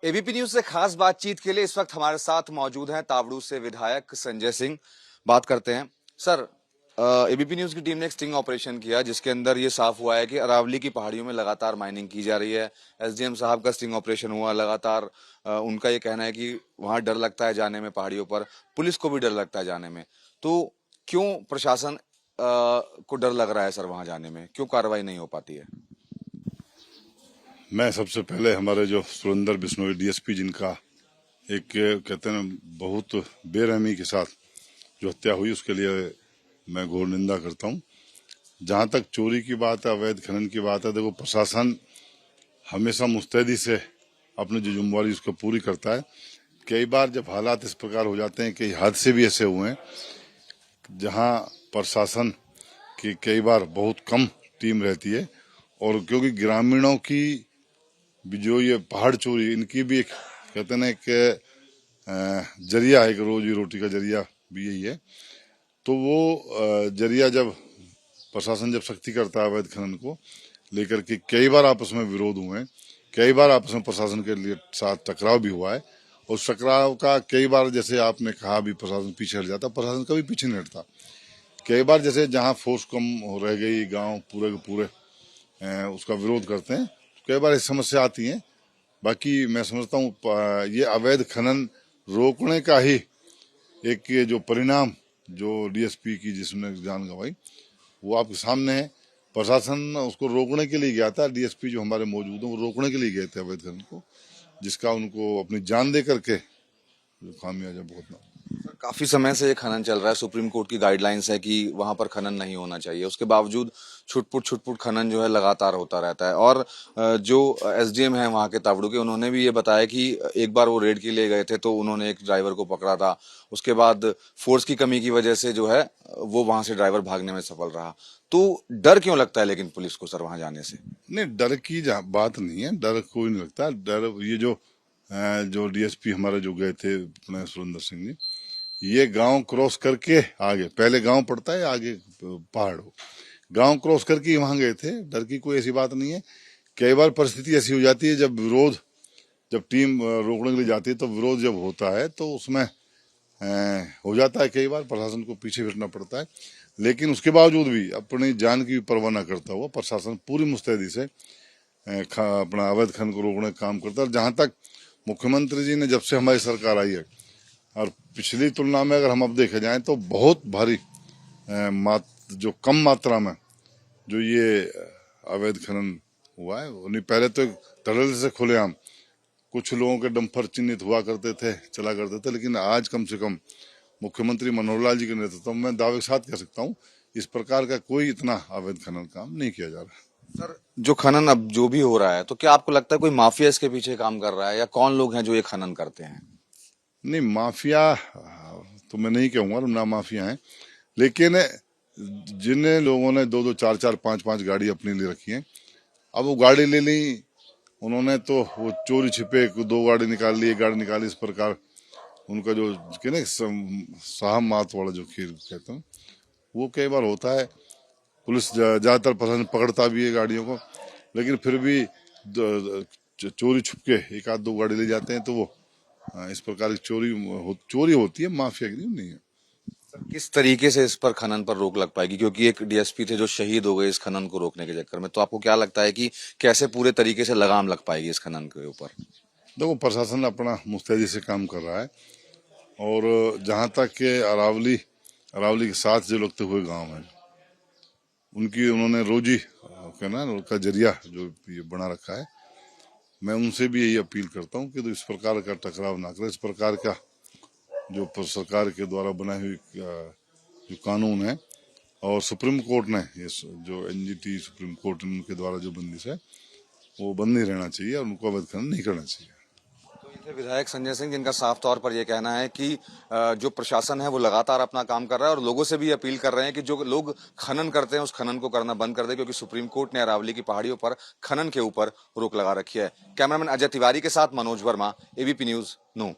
ABP news से खास बातचीत के लिए इस वक्त हमारे साथ मौजूद हैं तावड़ू से विधायक संजय सिंह। बात करते हैं सर। एबीपी न्यूज की टीम ने एक स्टिंग ऑपरेशन किया जिसके अंदर ये साफ हुआ है कि अरावली की पहाड़ियों में लगातार माइनिंग की जा रही है। एसडीएम साहब का स्टिंग ऑपरेशन हुआ लगातार। उनका ये कहना है कि वहां डर लगता है जाने में, पहाड़ियों पर पुलिस को भी डर लगता है जाने में। तो क्यों प्रशासन को डर लग रहा है सर वहां जाने में, क्यों कार्रवाई नहीं हो पाती है? मैं सबसे पहले हमारे जो सुरेंद्र बिश्नोई डीएसपी जिनका एक कहते हैं बहुत बेरहमी के साथ जो हत्या हुई उसके लिए मैं घोर निंदा करता हूं। जहां तक चोरी की बात है, अवैध खनन की बात है, देखो प्रशासन हमेशा मुस्तैदी से अपनी जो जिम्मेवारी उसको पूरी करता है। कई बार जब हालात इस प्रकार हो जाते हैं, कई हादसे भी ऐसे हुए हैं जहां प्रशासन की कई बार बहुत कम टीम रहती है और क्योंकि ग्रामीणों की जो ये पहाड़ चोरी इनकी भी एक कहते हैं कि जरिया है, एक रोजी रोटी का जरिया भी यही है। तो वो जरिया जब प्रशासन जब सख्ती करता है अवैध खनन को लेकर के, कई बार आपस में विरोध हुए हैं, कई बार आपस में प्रशासन के लिए साथ टकराव भी हुआ है। उस टकराव का कई बार जैसे आपने कहा भी प्रशासन पीछे हट जाता, प्रशासन कभी पीछे नहीं हटता। कई बार जैसे जहां फोर्स कम हो रह गई, गांव पूरे के पूरे उसका विरोध करते हैं, कई बार ऐसी समस्या आती है। बाकी मैं समझता हूँ ये अवैध खनन रोकने का ही एक ये जो परिणाम जो डीएसपी की जिसने जान गंवाई वो आपके सामने है। प्रशासन उसको रोकने के लिए गया था, डीएसपी जो हमारे मौजूद हैं वो रोकने के लिए गए थे अवैध खनन को, जिसका उनको अपनी जान दे करके जो खामियाजा भुगतना। काफी समय से ये खनन चल रहा है। सुप्रीम कोर्ट की गाइडलाइंस है कि वहां पर खनन नहीं होना चाहिए, उसके बावजूद छुटपुट खनन जो है लगातार होता रहता है। और जो एसडीएम है वहां के तावड़ू के, उन्होंने भी ये बताया कि एक बार वो रेड के लिए गए थे तो उन्होंने एक ड्राइवर को पकड़ा था। उसके बाद फोर्स की कमी की वजह से जो है वो वहां से ड्राइवर भागने में सफल रहा। तो डर क्यों लगता है लेकिन पुलिस को सर वहां जाने से? नहीं, डर की बात नहीं है, डर कोई नहीं लगता। डर ये जो डीएसपी हमारे जो गए थे अपने सुरेंद्र सिंह जी, ये गांव क्रॉस करके आगे, पहले गांव पड़ता है आगे पहाड़ हो, गांव क्रॉस करके वहां गए थे। डर की कोई ऐसी बात नहीं है। कई बार परिस्थिति ऐसी हो जाती है जब विरोध, जब टीम रोकने के लिए जाती है तो विरोध जब होता है तो उसमें हो जाता है, कई बार प्रशासन को पीछे हटना पड़ता है। लेकिन उसके बावजूद भी अपनी जान की परवाह न करता हुआ प्रशासन पूरी मुस्तैदी से अपना अवैध खनन को रोकने का काम करता है। और जहां तक मुख्यमंत्री जी ने जब से हमारी सरकार आई है और पिछली तुलना में अगर हम अब देखे जाएं तो बहुत भारी जो कम मात्रा में जो ये अवैध खनन हुआ है। नहीं, पहले तो धड़ल्ले से खुलेआम कुछ लोगों के डंपर चिन्हित हुआ करते थे, चला करते थे, लेकिन आज कम से कम मुख्यमंत्री मनोहर लाल जी के नेतृत्व में दावे के साथ कह सकता हूँ इस प्रकार का कोई इतना अवैध खनन काम नहीं किया जा रहा है। सर जो खनन अब जो भी हो रहा है, तो क्या आपको लगता है कोई माफिया इसके पीछे काम कर रहा है, या कौन लोग हैं जो ये खनन करते हैं? नहीं, माफिया तो मैं नहीं कहूंगा, ना माफिया है, लेकिन जिन लोगों ने दो दो चार चार पांच पांच गाड़ी अपने लिए रखी है, अब वो गाड़ी ले ली उन्होंने तो वो चोरी छिपे दो गाड़ी निकाल ली, एक गाड़ी निकाली, इस प्रकार उनका जो कहने साहब मात वाला जो खेल कहते हैं वो कई बार होता है। पुलिस ज्यादातर प्रशासन पकड़ता भी है गाड़ियों को, लेकिन फिर भी चोरी छुप के एक आध दो गाड़ी ले जाते हैं, तो वो इस प्रकार की चोरी होती है, माफियागिरी नहीं है। किस तरीके से इस पर खनन पर रोक लग पाएगी, क्योंकि एक डीएसपी थे जो शहीद हो गए इस खनन को रोकने के चक्कर में, तो आपको क्या लगता है कि कैसे पूरे तरीके से लगाम लग पाएगी इस खनन के ऊपर? देखो, प्रशासन अपना मुस्तैदी से काम कर रहा है और जहां तक के अरावली अरावली के साथ जो लगते हुए गांव हैं उनकी उन्होंने रोजी कहना उनका जरिया जो ये बना रखा है, मैं उनसे भी यही अपील करता हूँ कि तो इस प्रकार का टकराव ना करें। इस प्रकार का जो सरकार के द्वारा बनाई हुई जो कानून है और सुप्रीम कोर्ट ने ये जो एनजीटी सुप्रीम कोर्ट उनके द्वारा जो बंदिश है वो बंद नहीं रहना चाहिए और उनको अवैध खनन नहीं करना चाहिए। तो ये थे विधायक संजय सिंह, जिनका साफ तौर पर यह कहना है कि जो प्रशासन है वो लगातार अपना काम कर रहा है और लोगों से भी अपील कर रहे हैं कि जो लोग खनन करते हैं उस खनन को करना बंद कर दे, क्योंकि सुप्रीम कोर्ट ने अरावली की पहाड़ियों पर खनन के ऊपर रोक लगा रखी है। कैमरामैन अजय तिवारी के साथ मनोज वर्मा, एबीपी न्यूज नू।